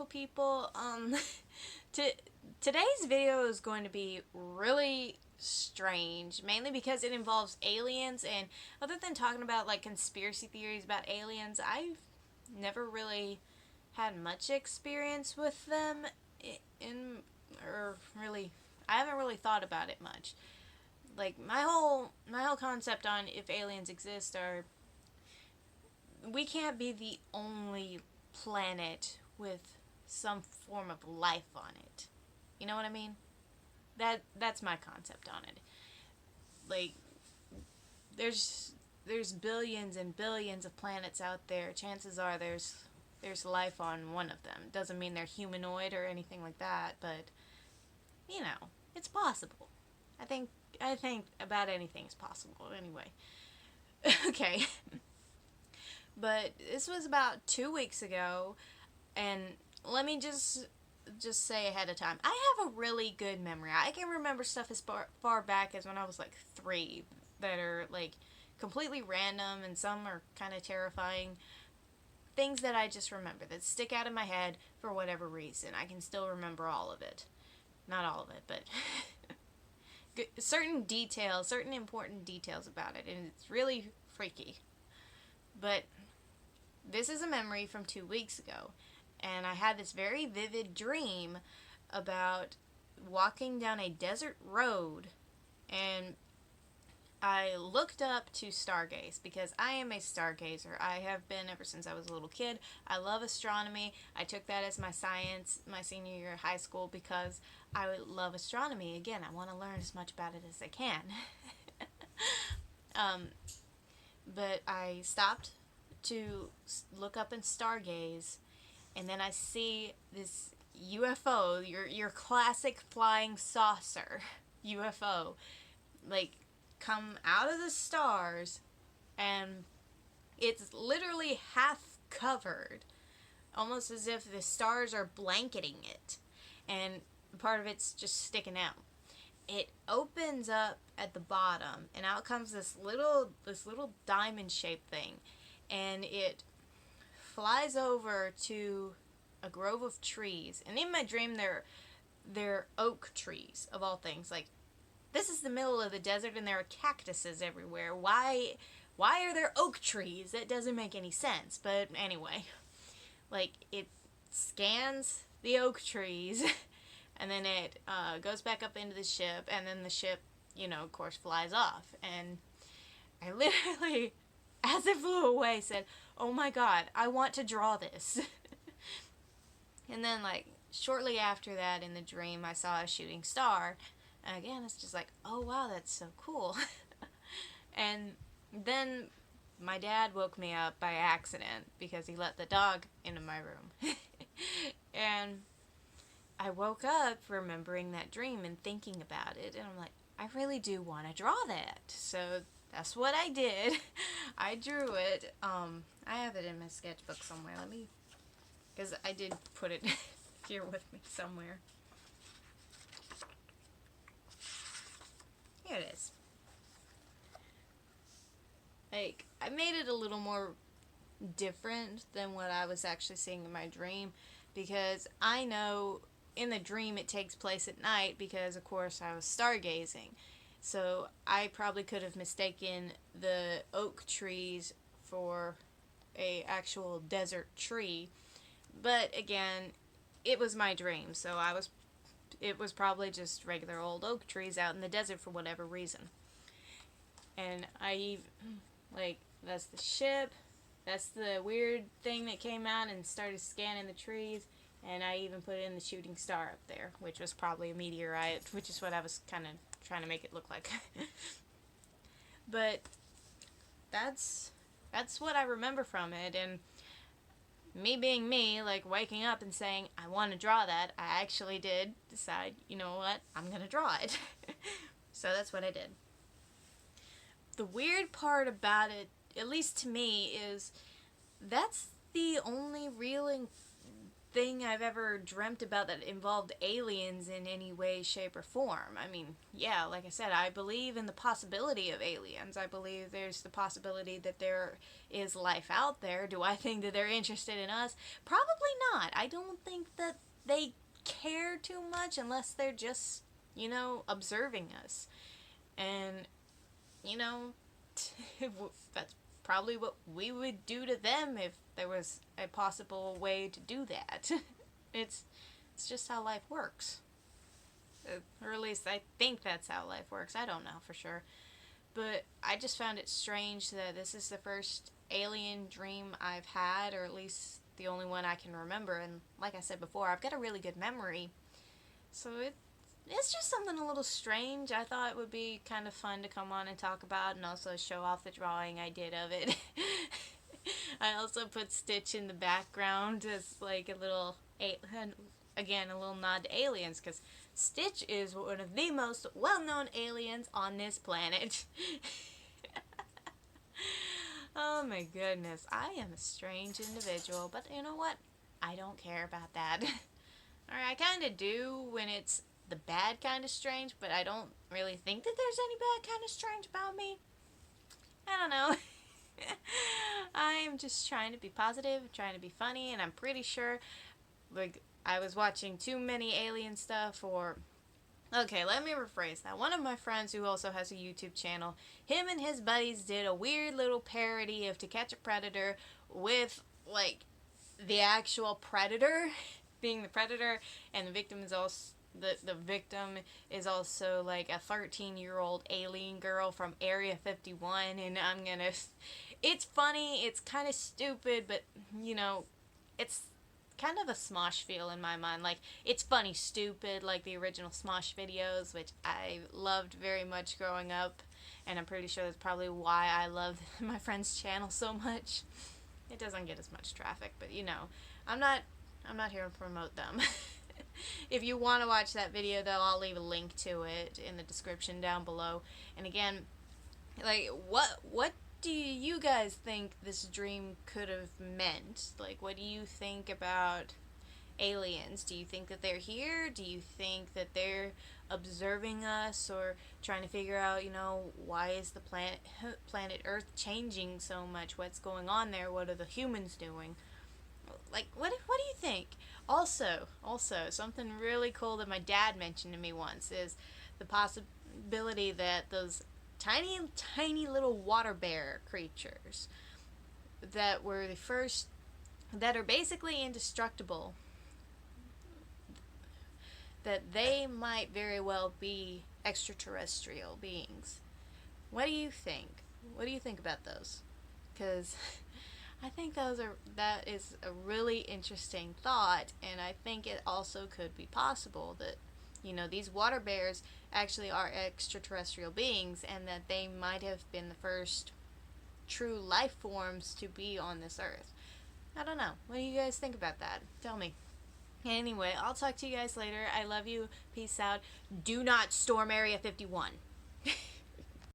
people. Today's video is going to be really strange, mainly because it involves aliens, and other than talking about like conspiracy theories about aliens, I've never really had much experience with them or really, I haven't really thought about it much. Like my whole concept on if aliens exist are, we can't be the only planet with some form of life on it. You know what I mean? That's my concept on it. Like there's billions and billions of planets out there. Chances are there's life on one of them. Doesn't mean they're humanoid or anything like that, but you know, it's possible. I think about anything is possible anyway. Okay. But this was about 2 weeks ago, and let me just say ahead of time, I have a really good memory. I can remember stuff as far back as when I was like 3 that are like completely random, and some are kind of terrifying. Things that I just remember that stick out in my head for whatever reason. I can still remember all of it. Not all of it, but certain details, certain important details about it, and it's really freaky. But this is a memory from 2 weeks ago, and I had this very vivid dream about walking down a desert road, and I looked up to stargaze because I am a stargazer. I have been ever since I was a little kid. I love astronomy. I took that as my science my senior year of high school because I love astronomy. Again, I want to learn as much about it as I can. But I stopped to look up and stargaze, and then I see this UFO, your classic flying saucer UFO, like come out of the stars, and it's literally half covered, almost as if the stars are blanketing it, and part of it's just sticking out. It opens up at the bottom, and out comes this little diamond shaped thing, and it flies over to a grove of trees. And in my dream, they're oak trees of all things. Like, this is the middle of the desert, and there are cactuses everywhere. Why are there oak trees? That doesn't make any sense. But anyway, like, it scans the oak trees. And then it goes back up into the ship, and then the ship, of course, flies off. And I literally, as it flew away, said, "Oh my god, I want to draw this." And then, like, shortly after that in the dream, I saw a shooting star. And again, it's just like, oh wow, that's so cool. And then my dad woke me up by accident because he let the dog into my room. And I woke up remembering that dream and thinking about it, and I'm like, I really do want to draw that. So that's what I did. I drew it. I have it in my sketchbook somewhere. Because I did put it here with me somewhere. Here it is. Like, I made it a little more different than what I was actually seeing in my dream, because I know in the dream it takes place at night because, of course, I was stargazing. So I probably could have mistaken the oak trees for a actual desert tree. But again, it was my dream, so it was probably just regular old oak trees out in the desert for whatever reason. And that's the ship, that's the weird thing that came out and started scanning the trees. And I even put in the shooting star up there, which was probably a meteorite, which is what I was kind of trying to make it look like. But that's what I remember from it. And me being me, like waking up and saying, I want to draw that, I actually did decide, you know what, I'm going to draw it. So that's what I did. The weird part about it, at least to me, is that's the only real thing I've ever dreamt about that involved aliens in any way, shape, or form. I mean, yeah, like I said, I believe in the possibility of aliens. I believe there's the possibility that there is life out there. Do I think that they're interested in us? Probably not. I don't think that they care too much unless they're just, observing us. And, you know, that's probably what we would do to them if there was a possible way to do that. it's it's just how life works. Or at least I think that's how life works. I don't know for sure. But I just found it strange that this is the first alien dream I've had, or at least the only one I can remember. And like I said before, I've got a really good memory. So it's just something a little strange. I thought it would be kind of fun to come on and talk about and also show off the drawing I did of it. I also put Stitch in the background as like a little, again, a little nod to aliens, because Stitch is one of the most well-known aliens on this planet. Oh my goodness, I am a strange individual, but you know what? I don't care about that. Alright, I kind of do when it's the bad kind of strange, but I don't really think that there's any bad kind of strange about me. I don't know. I'm just trying to be positive, trying to be funny, and I'm pretty sure, like, I was watching too many alien stuff, or... Okay, let me rephrase that. One of my friends who also has a YouTube channel, him and his buddies did a weird little parody of To Catch a Predator with, like, the actual predator being the predator, and the victim is also... The victim is also like a 13-year-old alien girl from Area 51, and I'm gonna... It's funny, it's kind of stupid, but, it's kind of a Smosh feel in my mind. Like, it's funny stupid, like the original Smosh videos, which I loved very much growing up, and I'm pretty sure that's probably why I love my friend's channel so much. It doesn't get as much traffic, but, I'm not here to promote them. If you want to watch that video, though, I'll leave a link to it in the description down below. And again, like, what do you guys think this dream could have meant? Like, what do you think about aliens? Do you think that they're here? Do you think that they're observing us or trying to figure out, why is the planet Earth changing so much? What's going on there? What are the humans doing? Like, what do you think? Also, something really cool that my dad mentioned to me once is the possibility that those tiny, tiny little water bear creatures that were the first, that are basically indestructible, that they might very well be extraterrestrial beings. What do you think? What do you think about those? Because... I think that is a really interesting thought, and I think it also could be possible that, these water bears actually are extraterrestrial beings, and that they might have been the first true life forms to be on this earth. I don't know. What do you guys think about that? Tell me. Anyway, I'll talk to you guys later. I love you. Peace out. Do not storm Area 51.